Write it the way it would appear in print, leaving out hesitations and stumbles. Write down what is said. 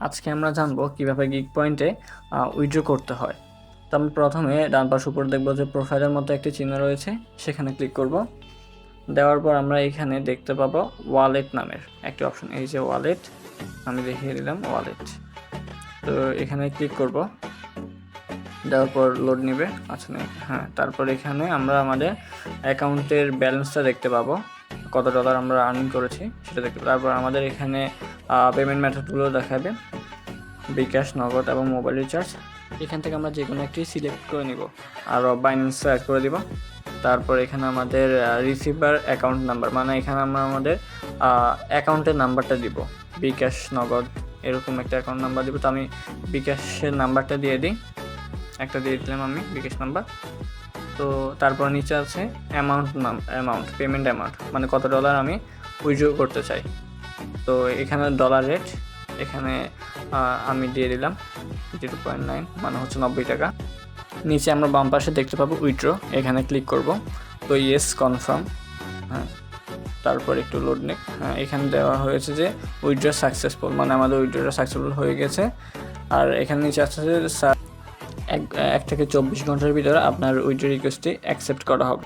আজকে আমরা জানবো কিভাবে গিগ পয়েন্টে উইথড্র করতে হয়। তো আমি প্রথমে ডান পাশ উপর দেখবো যে প্রোফাইলের মতো একটি চিহ্ন রয়েছে, সেখানে ক্লিক করব। দেওয়ার পর আমরা এখানে দেখতে পাবো ওয়ালেট নামের একটি অপশন, এই যে ওয়ালেট, আমি দেখিয়ে দিলাম ওয়ালেট। তো এখানে ক্লিক করব, দেওয়ার পর লোড নেবে। আচ্ছা হ্যাঁ, তারপর এখানে আমরা আমাদের অ্যাকাউন্টের ব্যালেন্সটা দেখতে পাবো, কত ডলার আমরা আর্নিং করেছি সেটা দেখতে পাবো। তারপর আমাদের এখানে পেমেন্ট মেথডগুলো দেখাবে, বিকাশ, নগদ এবং মোবাইল রিচার্জ। এখান থেকে আমরা যে কোনো একটি সিলেক্ট করে নিব আর বাইন্যান্স অ্যাড করে দিব। তারপর এখানে আমাদের রিসিভার অ্যাকাউন্ট নাম্বার, মানে এখানে আমরা আমাদের অ্যাকাউন্টের নাম্বারটা দিব, বিকাশ, নগদ এরকম একটা অ্যাকাউন্ট নাম্বার দিব। তো আমি বিকাশের নাম্বারটা দিয়ে দিই, একটা দিয়ে দিলাম আমি বিকাশ নাম্বার। তো তারপর নিচে আছে অ্যামাউন্ট পেমেন্ট অ্যামাউন্ট, মানে কত ডলার আমি উইথড্র করতে চাই। তো এখানে ডলার রেট এখানে আমি দিয়ে দিলাম 0.9, মানে হচ্ছে 90 টাকা। নিচে আমরা বাম পাশে দেখতে পাবো উইথড্র, এখানে ক্লিক করব। তো ইয়েস কনফার্ম, হ্যাঁ। তারপর একটু লোড নেক, হ্যাঁ, এখানে দেওয়া হয়েছে যে উইথড্র সাকসেসফুল, মানে আমাদের উইথড্রটা সাকসেসফুল হয়ে গেছে। আর এখানে নিচে আসছে যে 1 থেকে 24 ঘন্টার ভিতরে আপনার উইথড্র রিকোয়েস্টটি অ্যাকসেপ্ট করা হবে।